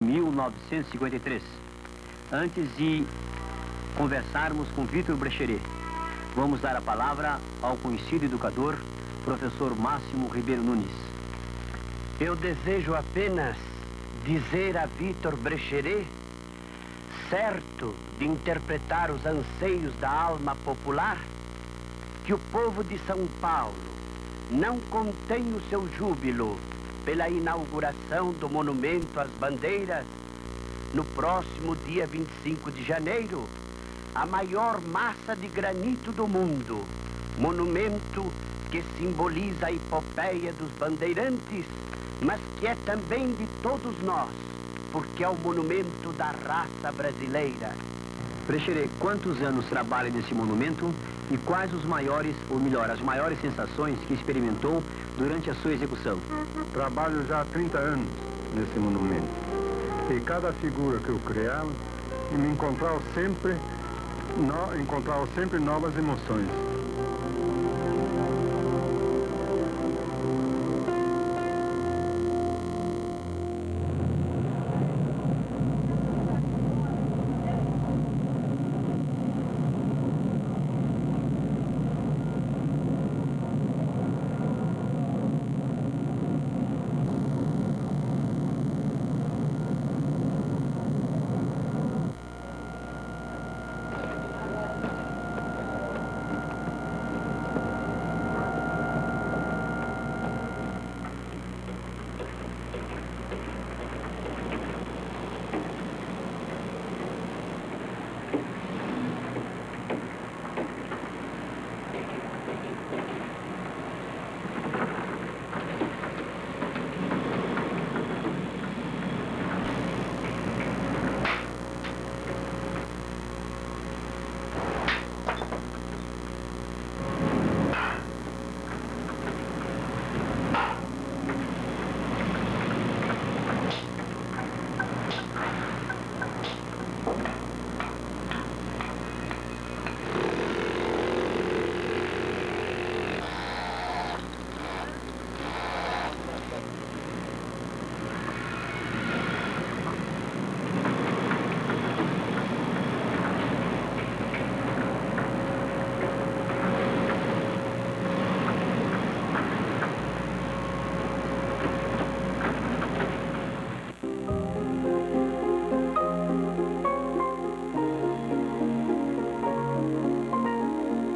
1953. Antes de conversarmos com Victor Brecheret, vamos dar a palavra ao conhecido educador, professor Máximo Ribeiro Nunes. Eu desejo apenas dizer a Victor Brecheret, certo de interpretar os anseios da alma popular, que o povo de São Paulo não contém o seu júbilo pela inauguração do Monumento às Bandeiras no próximo dia 25 de janeiro, a maior massa de granito do mundo, monumento que simboliza a epopeia dos bandeirantes, mas que é também de todos nós, porque é o monumento da raça brasileira. Brecheret, quantos anos trabalha nesse monumento e quais os maiores, ou melhor, as maiores sensações que experimentou durante a sua execução? Trabalho já há 30 anos nesse monumento. E cada figura que eu criava, me encontrava sempre novas emoções.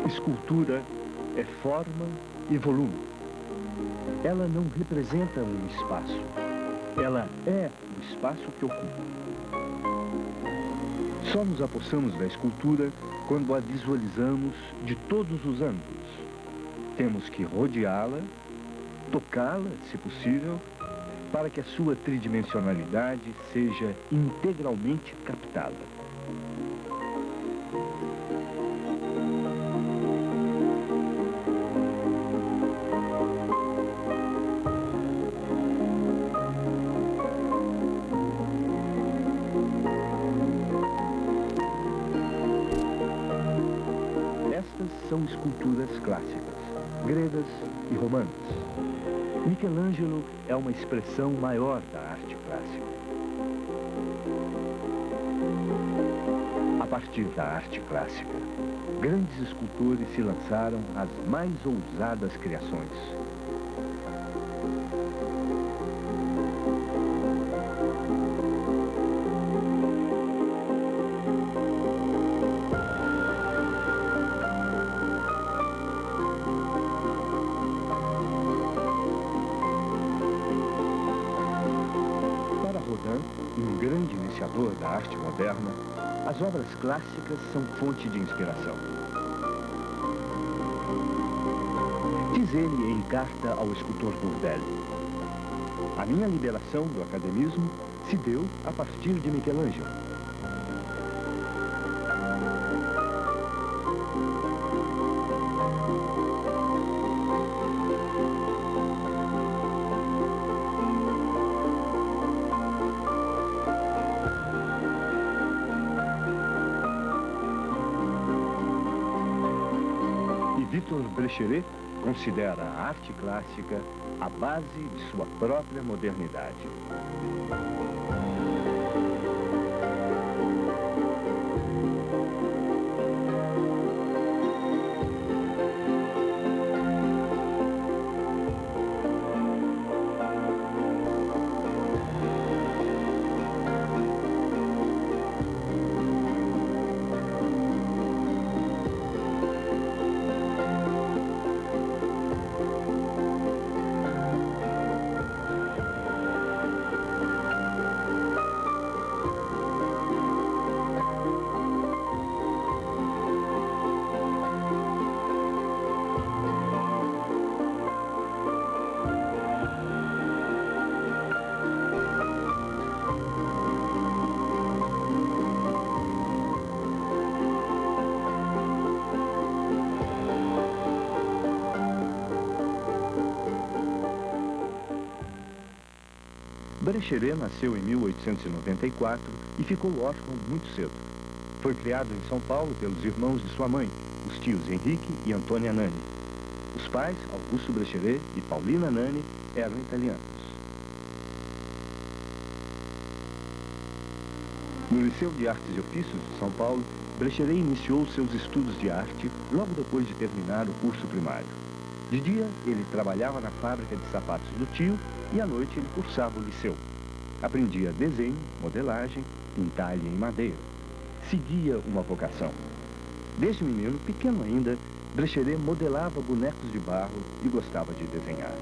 Escultura é forma e volume. Ela não representa um espaço. Ela é o espaço que ocupa. Só nos apossamos da escultura quando a visualizamos de todos os ângulos. Temos que rodeá-la, tocá-la, se possível, para que a sua tridimensionalidade seja integralmente captada. São esculturas clássicas, gregas e romanas. Michelangelo é uma expressão maior da arte clássica. A partir da arte clássica, grandes escultores se lançaram às mais ousadas criações. Um grande iniciador da arte moderna, as obras clássicas são fonte de inspiração. Diz ele em carta ao escultor Burdelli: a minha liberação do academismo se deu a partir de Michelangelo. Victor Brecheret considera a arte clássica a base de sua própria modernidade. Brecheret nasceu em 1894 e ficou órfão muito cedo. Foi criado em São Paulo pelos irmãos de sua mãe, os tios Henrique e Antônia Nani. Os pais, Augusto Brecheret e Paulina Nani, eram italianos. No Liceu de Artes e Ofícios de São Paulo, Brecheret iniciou seus estudos de arte logo depois de terminar o curso primário. De dia, ele trabalhava na fábrica de sapatos do tio e à noite ele cursava o liceu. Aprendia desenho, modelagem, entalhe em madeira. Seguia uma vocação. Desde menino, pequeno ainda, Brecheret modelava bonecos de barro e gostava de desenhar.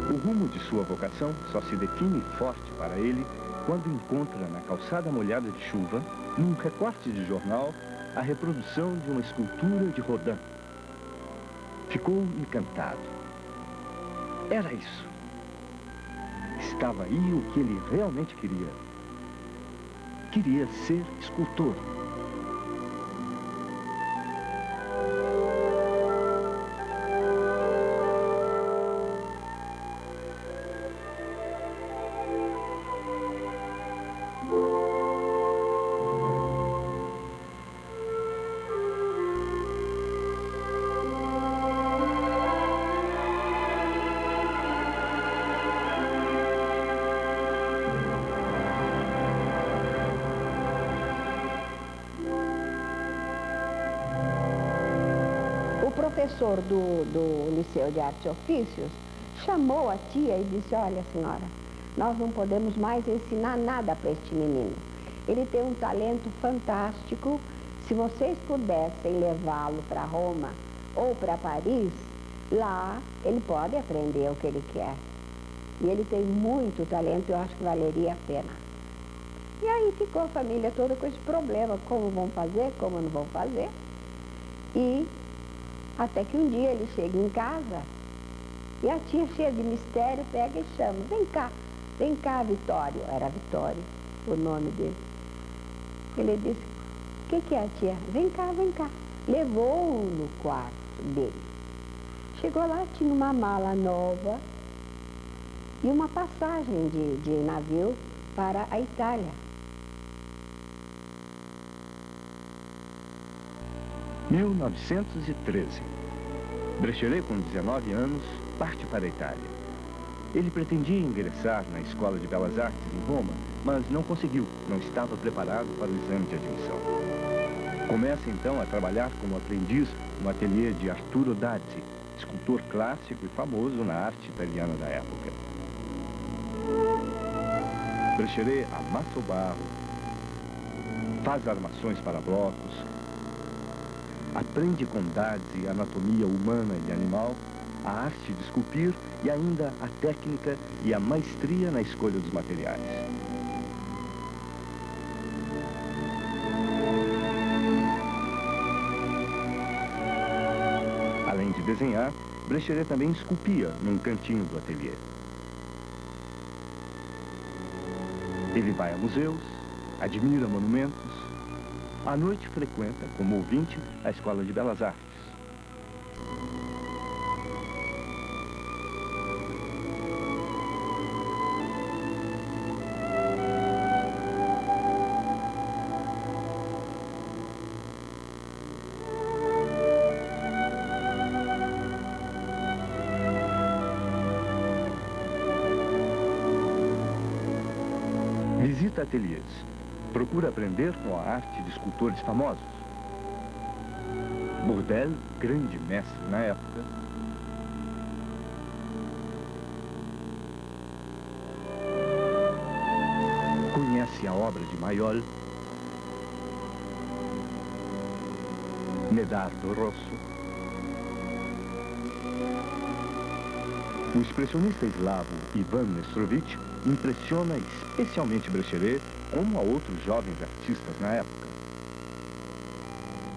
O rumo de sua vocação só se define forte para ele quando encontra na calçada molhada de chuva, num recorte de jornal, a reprodução de uma escultura de Rodin. Ficou encantado. Era isso. Estava aí o que ele realmente queria. Queria ser escultor. O professor do Liceu de Artes e Ofícios chamou a tia e disse: olha, senhora, nós não podemos mais ensinar nada para este menino. Ele tem um talento fantástico. Se vocês pudessem levá-lo para Roma ou para Paris, lá ele pode aprender o que ele quer. E ele tem muito talento, eu acho que valeria a pena. E aí ficou a família toda com esse problema, como vão fazer, como não vão fazer. E até que um dia ele chega em casa e a tia, cheia de mistério, pega e chama: vem cá, Vitório. Era Vitório o nome dele. Ele disse: o que é, tia? Vem cá, vem cá. Levou-o no quarto dele. Chegou lá, tinha uma mala nova e uma passagem de navio para a Itália. 1913. Brecheret, com 19 anos, parte para a Itália. Ele pretendia ingressar na Escola de Belas Artes em Roma, mas não conseguiu, não estava preparado para o exame de admissão. Começa então a trabalhar como aprendiz no ateliê de Arturo Dazzi, escultor clássico e famoso na arte italiana da época. Brecheret amassa o barro, faz armações para blocos, aprende com Dazzi a anatomia humana e animal, a arte de esculpir e ainda a técnica e a maestria na escolha dos materiais. Além de desenhar, Brecheret também esculpia num cantinho do ateliê. Ele vai a museus, admira monumentos. À noite frequenta, como ouvinte, a Escola de Belas Artes. Visita ateliês. Procura aprender com a arte de escultores famosos. Bourdelle, grande mestre na época, conhece a obra de Mayol, Medardo Rosso. O expressionista eslavo Ivan Nestrovich impressiona especialmente Brecheret, como a outros jovens artistas na época.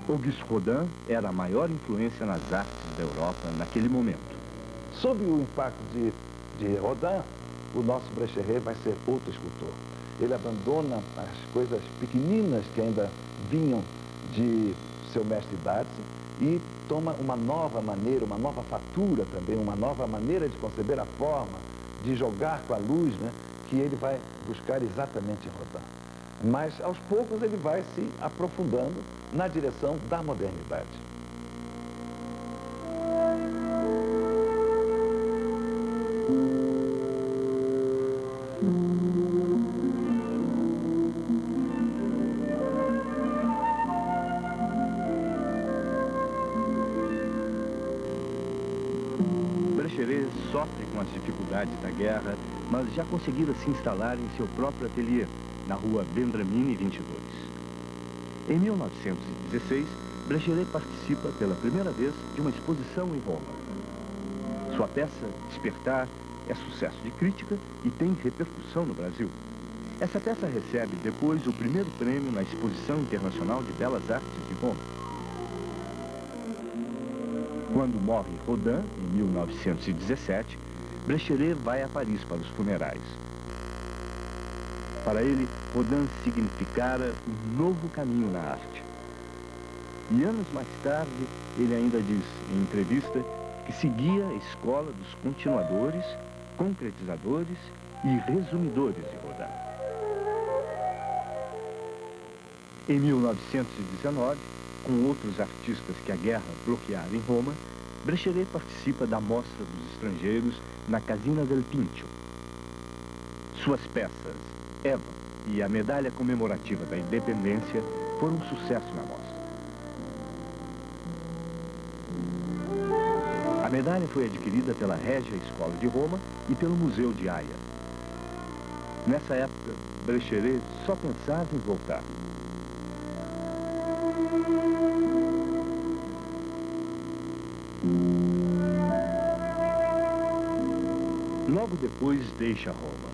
Auguste Rodin era a maior influência nas artes da Europa naquele momento. Sob o impacto de Rodin, o nosso Brecheret vai ser outro escultor. Ele abandona as coisas pequeninas que ainda vinham de seu mestre Darcy e toma uma nova maneira, uma nova fatura também, uma nova maneira de conceber a forma, de jogar com a luz, né, que ele vai buscar exatamente em Rodin. Mas, aos poucos, ele vai se aprofundando na direção da modernidade. Brecheret sofre com as dificuldades da guerra, mas já conseguira se instalar em seu próprio ateliê, na rua Vendramini 22. Em 1916, Brecheret participa pela primeira vez de uma exposição em Roma. Sua peça, Despertar, é sucesso de crítica e tem repercussão no Brasil. Essa peça recebe depois o primeiro prêmio na Exposição Internacional de Belas Artes de Roma. Quando morre Rodin, em 1917, Brecheret vai a Paris para os funerais. Para ele, Rodin significara um novo caminho na arte. E anos mais tarde, ele ainda diz em entrevista que seguia a escola dos continuadores, concretizadores e resumidores de Rodin. Em 1919, com outros artistas que a guerra bloqueara em Roma, Brecheret participa da Mostra dos Estrangeiros na Casina del Pincio. Suas peças, Eva e a Medalha Comemorativa da Independência, foram um sucesso na mostra. A medalha foi adquirida pela Régia Escola de Roma e pelo Museu de Haia. Nessa época, Brecheret só pensava em voltar. Logo depois deixa Roma.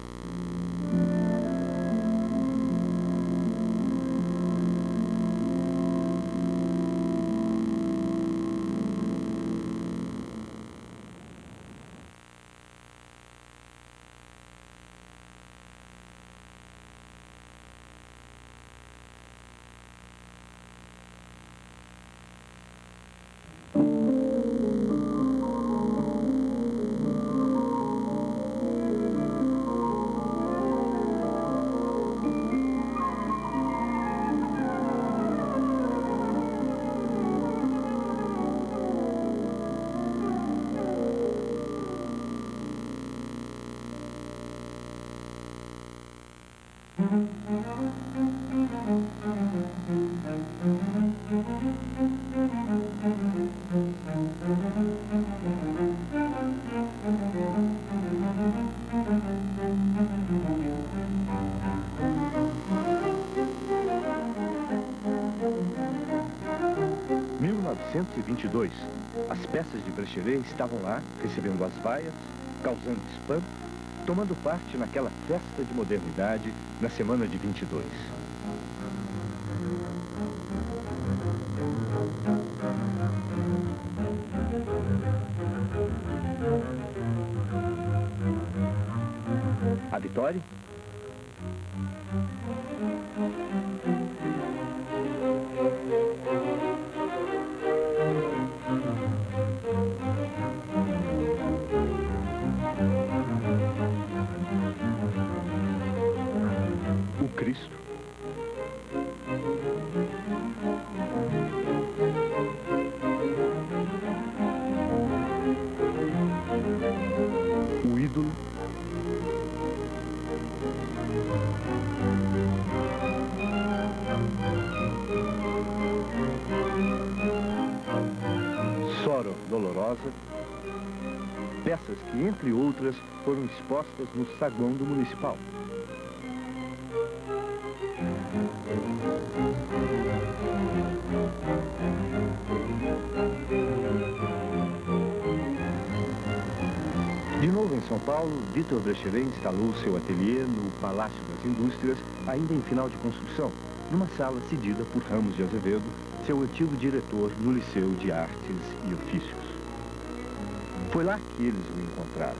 Em 1922, as peças de Brecheret estavam lá, recebendo as vaias, causando espanto, tomando parte naquela festa de modernidade na semana de 22. A vitória? O Cristo. O ídolo. numerosa, peças que, entre outras, foram expostas no saguão do municipal. De novo em São Paulo, Vitor Brecheret instalou seu ateliê no Palácio das Indústrias, ainda em final de construção, numa sala cedida por Ramos de Azevedo, seu antigo diretor no Liceu de Artes e Ofícios. Foi lá que eles o encontraram.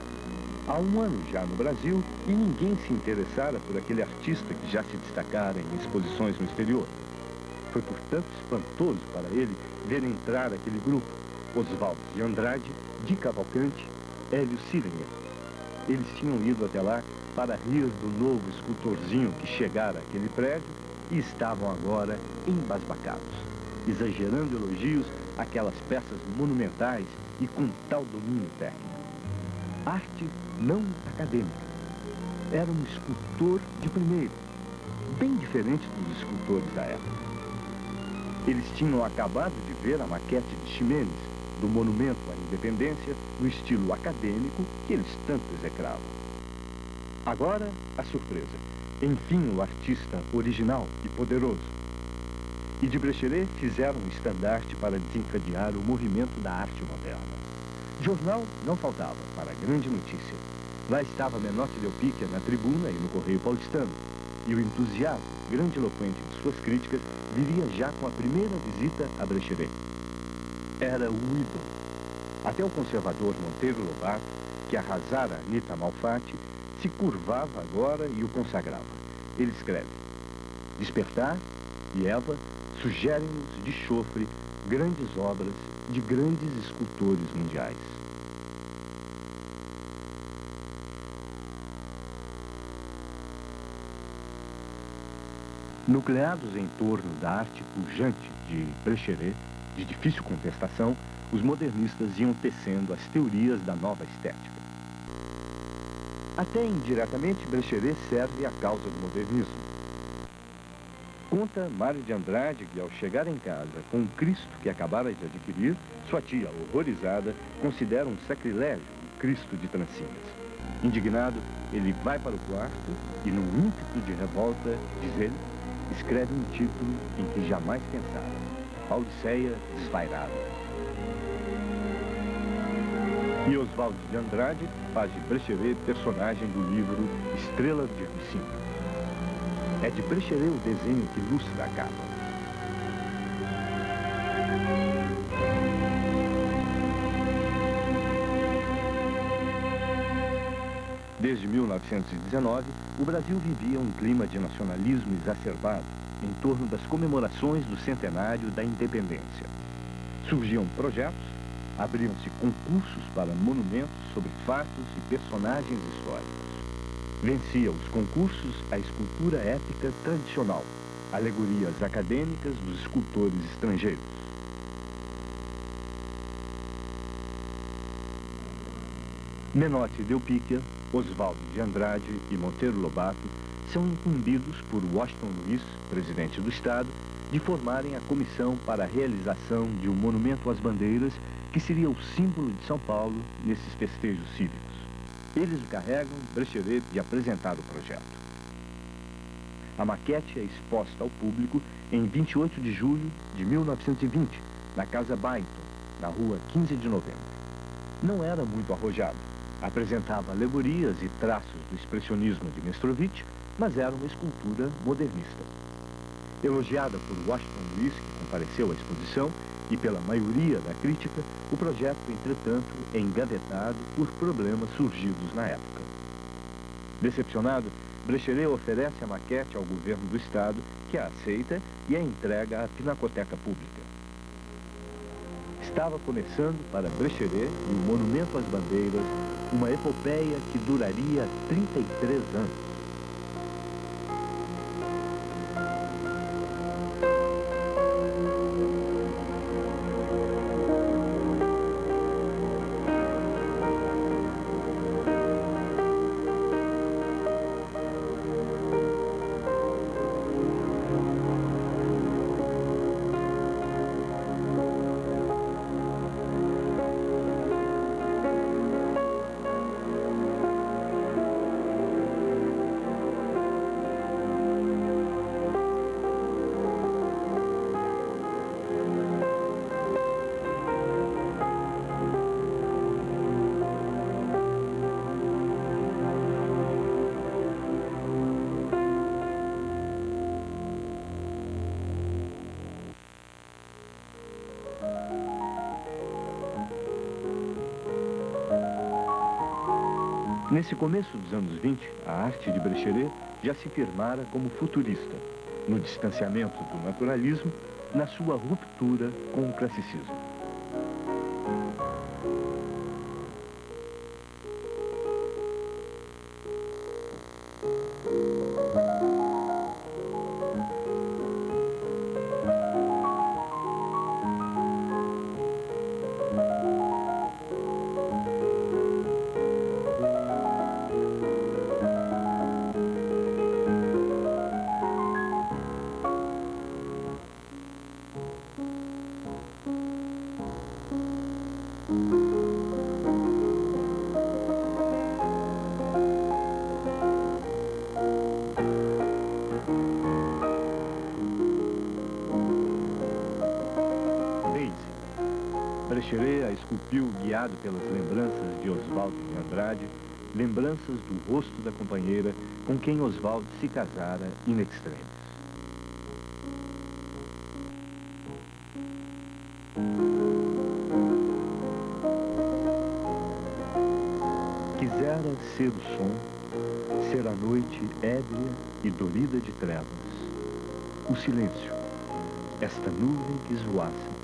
Há um ano já no Brasil, e ninguém se interessara por aquele artista que já se destacara em exposições no exterior. Foi, portanto, espantoso para ele ver entrar aquele grupo: Oswaldo de Andrade, de Cavalcante, Hélio Siringer. Eles tinham ido até lá para rir do novo escultorzinho que chegara àquele prédio e estavam agora embasbacados, exagerando elogios àquelas peças monumentais e com tal domínio técnico. Arte não acadêmica. Era um escultor de primeira, bem diferente dos escultores da época. Eles tinham acabado de ver a maquete de Ximenes, do Monumento à Independência, no estilo acadêmico que eles tanto execravam. Agora, a surpresa. Enfim, o artista original e poderoso. E de Brecheret fizeram um estandarte para desencadear o movimento da arte moderna. Jornal não faltava, para a grande notícia. Lá estava Menotti Delpicchia na tribuna e no Correio Paulistano. E o entusiasmo grandiloquente de suas críticas viria já com a primeira visita a Brecheret. Era o ídolo. Até o conservador Monteiro Lobato, que arrasara Anita Malfatti, se curvava agora e o consagrava. Ele escreve: Despertar e Eva sugerem-nos de chofre grandes obras de grandes escultores mundiais. Nucleados em torno da arte pujante de Brecheret, de difícil contestação, os modernistas iam tecendo as teorias da nova estética. Até indiretamente, Brecheret serve à causa do modernismo. Conta Mário de Andrade que, ao chegar em casa com o Cristo que acabara de adquirir, sua tia, horrorizada, considera um sacrilégio o Cristo de trancinhas. Indignado, ele vai para o quarto e, num ímpeto de revolta, diz ele, escreve um título em que jamais pensara: Pauliceia Desvairada. E Oswaldo de Andrade faz de Brecheret personagem do livro Estrelas de Ricino. É de Brecheret o desenho que ilustra a capa. Desde 1919, o Brasil vivia um clima de nacionalismo exacerbado em torno das comemorações do centenário da independência. Surgiam projetos, abriam-se concursos para monumentos sobre fatos e personagens históricos. Vencia os concursos a escultura épica tradicional, alegorias acadêmicas dos escultores estrangeiros. Menotti Delpicchia, Oswaldo de Andrade e Monteiro Lobato são incumbidos por Washington Luiz, presidente do Estado, de formarem a comissão para a realização de um monumento às bandeiras que seria o símbolo de São Paulo nesses festejos cívicos. Eles encarregam Brecheret de apresentar o projeto. A maquete é exposta ao público em 28 de julho de 1920, na Casa Byington, na rua 15 de novembro. Não era muito arrojado. Apresentava alegorias e traços do expressionismo de Mestrovitch, mas era uma escultura modernista. Elogiada por Washington Luiz, que compareceu à exposição, e pela maioria da crítica, o projeto, entretanto, é engavetado por problemas surgidos na época. Decepcionado, Brecheret oferece a maquete ao governo do Estado, que a aceita e a entrega à Pinacoteca Pública. Estava começando para Brecheret e o Monumento às Bandeiras uma epopeia que duraria 33 anos. Nesse começo dos anos 20, a arte de Brecheret já se firmara como futurista, no distanciamento do naturalismo, na sua ruptura com o classicismo. Brecheret a esculpiu guiado pelas lembranças de Oswaldo de Andrade, lembranças do rosto da companheira com quem Oswaldo se casara in extremis. Quisera ser o som, ser a noite ébria e dorida de trevas, o silêncio, esta nuvem que esvoaça,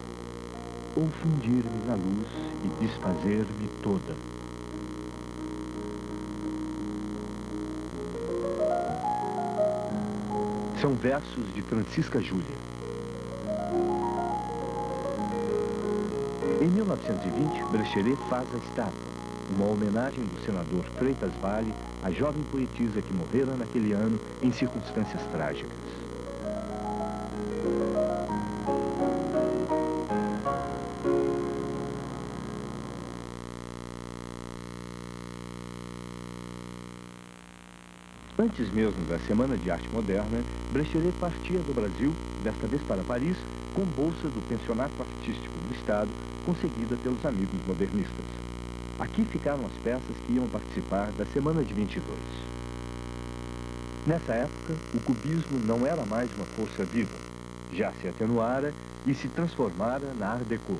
ou fundir-me na luz e desfazer-me toda. São versos de Francisca Júlia. Em 1920, Brecheret faz a estátua, uma homenagem do senador Freitas Vale à jovem poetisa que morrera naquele ano em circunstâncias trágicas. Antes mesmo da Semana de Arte Moderna, Brecheret partia do Brasil, desta vez para Paris, com bolsa do Pensionato Artístico do Estado, conseguida pelos amigos modernistas. Aqui ficaram as peças que iam participar da Semana de 22. Nessa época, o cubismo não era mais uma força viva, já se atenuara e se transformara na Art Deco.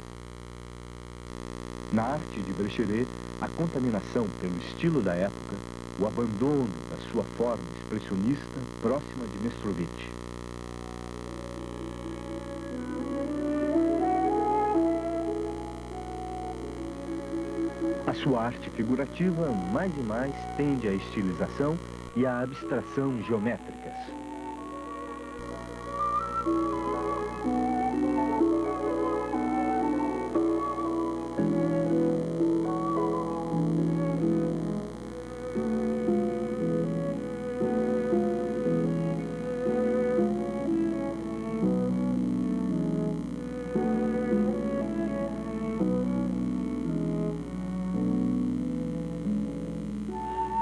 Na arte de Brecheret, a contaminação pelo estilo da época, o abandono da sua forma expressionista próxima de Mestrovitch. A sua arte figurativa, mais e mais, tende à estilização e à abstração geométricas.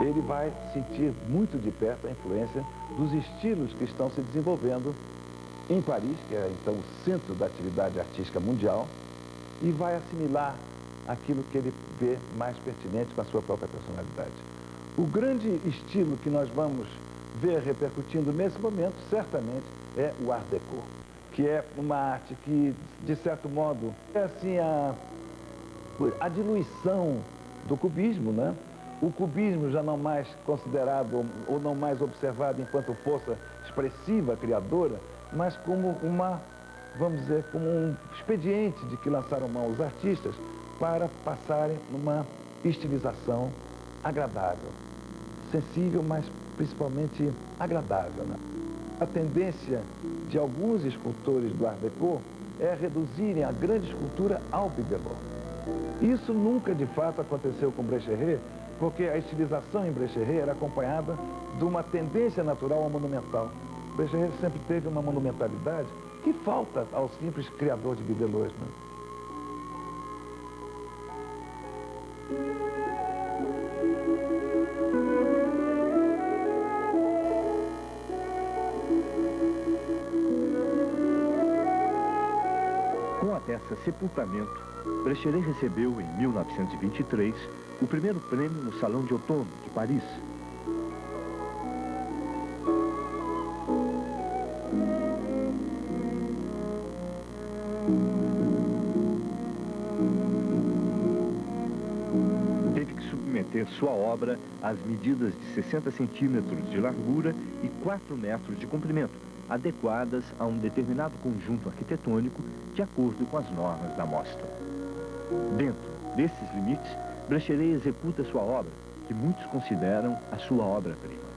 Ele vai sentir muito de perto a influência dos estilos que estão se desenvolvendo em Paris, que é então o centro da atividade artística mundial, e vai assimilar aquilo que ele vê mais pertinente com a sua própria personalidade. O grande estilo que nós vamos ver repercutindo nesse momento, certamente, é o Art Deco, que é uma arte que, de certo modo, é assim a diluição do cubismo, né? O cubismo já não mais considerado ou não mais observado enquanto força expressiva, criadora, mas como vamos dizer, como um expediente de que lançaram mão os artistas para passarem numa estilização agradável, sensível, mas principalmente agradável, né? A tendência de alguns escultores do Art Deco é reduzirem a grande escultura ao bibelô. Isso nunca de fato aconteceu com Brecheret, porque a estilização em Brecheret era acompanhada de uma tendência natural ao monumental. Brecheret sempre teve uma monumentalidade que falta ao simples criador de bibelôs, né? Com a peça Sepultamento, Brecheret recebeu, em 1923, o primeiro prêmio no Salão de Outono de Paris. Teve teve que submeter sua obra às medidas de 60 centímetros de largura e 4 metros de comprimento, adequadas a um determinado conjunto arquitetônico de acordo com as normas da mostra. Dentro desses limites, Brecheret executa sua obra, que muitos consideram a sua obra-prima.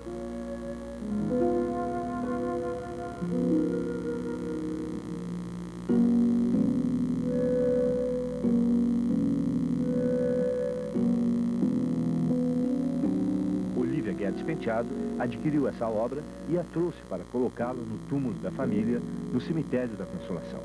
Olívia Guedes Penteado adquiriu essa obra e a trouxe para colocá-la no túmulo da família, no cemitério da Consolação.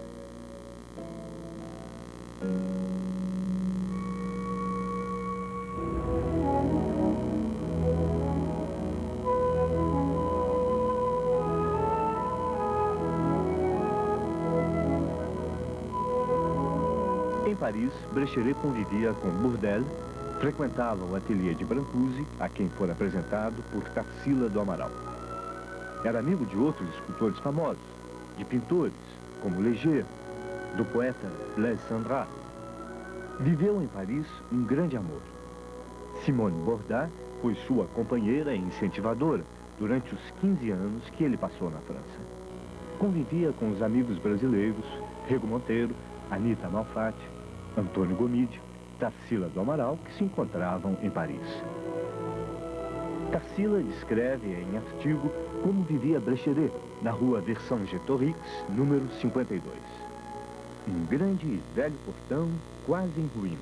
Em Paris, Brecheret convivia com Bourdelle, frequentava o ateliê de Brancusi, a quem for apresentado por Tarsila do Amaral. Era amigo de outros escultores famosos, de pintores, como Léger, do poeta Blaise Cendrars. Viveu em Paris um grande amor. Simone Bordin foi sua companheira e incentivadora durante os 15 anos que ele passou na França. Convivia com os amigos brasileiros, Rego Monteiro, Anita Malfatti, Antônio Gomide, Tarsila do Amaral, que se encontravam em Paris. Tarsila descreve em artigo como vivia Brecheret na rua Vercingetorix, número 52. Um grande e velho portão quase em ruínas.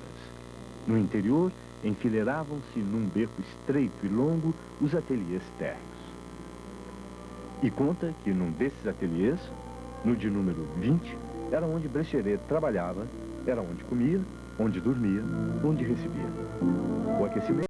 No interior, enfileiravam-se num beco estreito e longo os ateliês térreos. E conta que num desses ateliês, no de número 20, era onde Brecheret trabalhava, era onde comia, onde dormia, onde recebia. O aquecimento